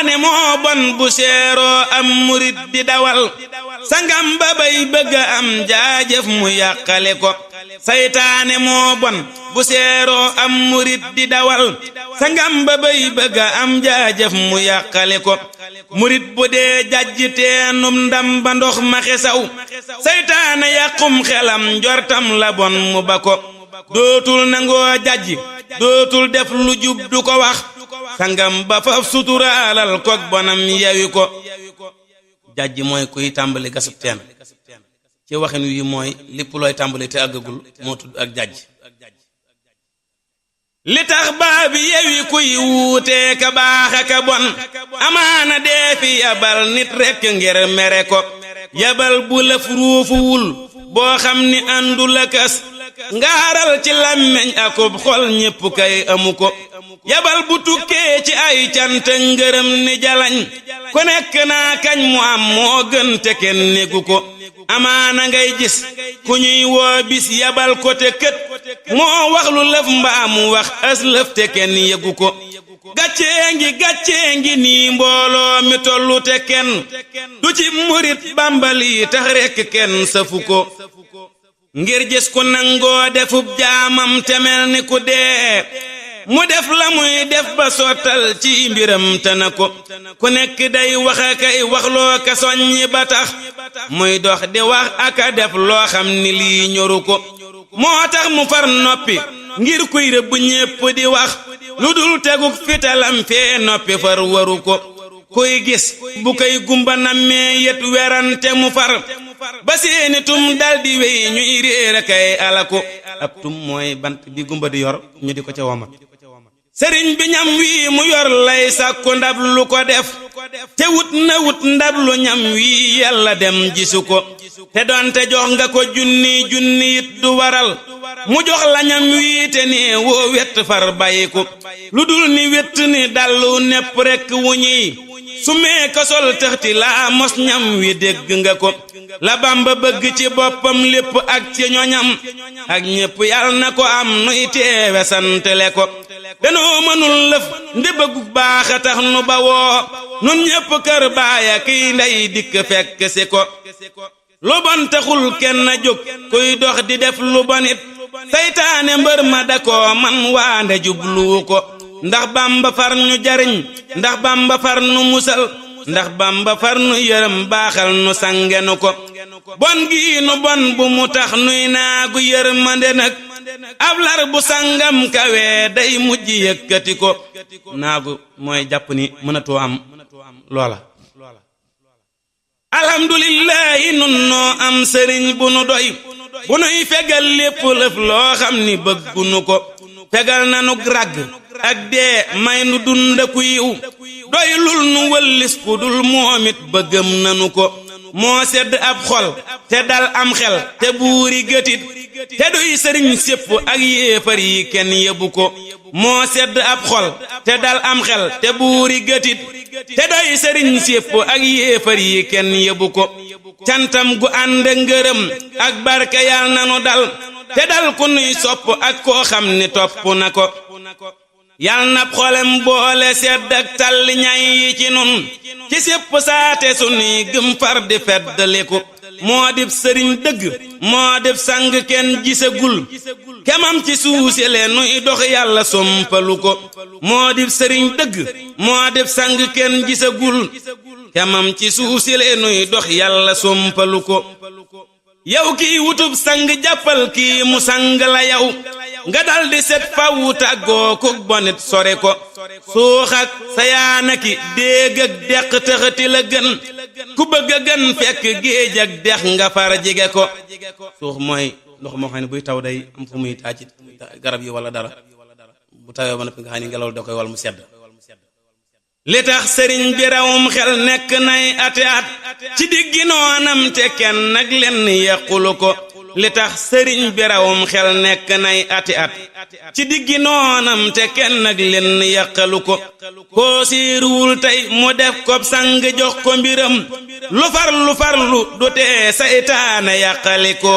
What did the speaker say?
saytaane moo bon bu seeroo am murit di dawal sangam ba bay bëgga am jaajëf mu yàqale ko saytaane moo bon bu seeroo am murit di dawal sangam ba bay bëgga am jaajëf mu yàqale ko murit bu dee jajj teenum ndam ba ndox ma xesaw saytaane yàqum xelam njortam la bon mu ba ko dootul nangoo jajj dootul def lu jub du ko wax sangam ba faf suturaalal kok bonam yewi ko jajj mooy kuy tàmbali gasub teen ci waxin wi mooy lépp looy tàmbali te àggagul moo tudd ak jajj li tax baabi yewi kuy wuutee ka baax ka bon amaana dee fi yabal nit rekk ngir mere ko yabal bu lëf ruufuwul boo xam ni àndul akas ngaaral ci làmmeñ akub xol ñépp kay amu ko yabal bu tukkee ci ay cant ngërëm ni jalañ ku nekk naa kañ mu am moo gën te kenn négu ko amaana ngay gis ku ñuy woo bis yabal ko te kët moo wax lu lëf mbaa mu wax as lëf te kenn yëgu ko gàccee ngi nii mbooloo mi tollu te kenn du ci murit bambali tax rekk kenn safu ko ngir gis ku nangoo defub jaamam te mel ni ku dee mu def la muy def ba sottal ci mbiram te na ko ku nekk day wax akay waxloo ka soññi ba tax muy dox di wax aka def loo xam ni lii ñoru ko moo tax mu far noppi ngir kuy rëbb ñépp di wax lu dul teguk fitalam fee noppi far waru ko kuy gis bu koy gumba nammee yet werante mu far ba seeni tum daldi wey ñuy réer akay alaku ab tum mooy bant bi gumba di yor ñu di ko ca womat sëriñ bi ñam wii mu yor lay sàkku ndab lu ko def te wut ndab lu ñam wii yàlla dem gisu ko te doonte jox nga ko junni it du waral mu jox la ñam wii te ne woo wett far bàyyi ko lu dul ni wett ni dallu nepp rekk wu ñuy su mee ko sol tëxti laa mos ñam wi dégg nga ko la Bamba bëgg ci boppam lépp ak ci ñoñam ak ñépp yal na ko am nuy teewe santale ko danoo mënul lëf ndi bëggu baax a tax nu bawoo nun ñépp kër baaya kiy ndey dikk fekk si ko lu bon taxul kenn jóg kuy dox di def lu bonit saytaane mbër ma da ko man waande jubluwu ko ndax Bamba far ñu jariñ ndax Bamba far nu musal ndax Bamba far nu yërëm baaxal nu sangenu ko bon gii nu bon bu mu tax nuy naagu yërmande nag ab lar bu sangam kawe day mujj yëkkati ko naagu mooy jàpp ni mënatoo am loola alhamdulillahi nun noo am sëriñ bu nu doy bu nuy fegal lépp lëf loo xam ni bëggunu ko fegal nanu ràgg ak dee may nu dundaku yiw doy lul nu wëllis ku dul moomit bëggam nanu ko moo sedd ab xol te dal am xel te buuri gëtit te doy sëriñ sépp ak yéefar yi kenn yebu ko moo sedd ab xol te dal am xel te buuri gëtit te doy sëriñ sépp ak yéefar yi kenn yebu ko cantam gu ànd ngërëm ak barke yal nanu dal te dal ku nuy sopp ak koo xam ni topp na ko yal na xolem boole sedd ak talli ñay yi ci nun ci sépp saate sunuy gëm far di feddaliku moo dib sëriñ dëgg moo dib sang kenn gisagul kemam ci suusele nuy dox yàlla sompalu ko moo dib sëriñ dëgg moo dib sang kenn gisagul kemam ci suusele nuy dox yàlla sompalu ko yow kii wutub sang jàppal kii mu sang la yow nga daldi set fawu tàggoo ku bonit sore ko suux ak sayaanaki déeg ak deq tëxati la gën ku bëgg a gën fekk géej ak dex nga far jige ko suux mooy ndox moo xam ne buy taw day am fu muy tàcc garab yi wala dara bu tawee ba noppi nga xam ne ngelaw da koy wal mu sedd li tax sëriñ bi rawum xel nekk nay ati at ci diggi noonam te kenn nag lenn yàqulu ko li tax sëriñ bi rawum xel nekk nay ati at ci diggi noonam te kenn nag lenn yàqalu ko koo siiruwul tey mu def ko sang jox ko mbiram lu farlu du tee saytaane yàqali ko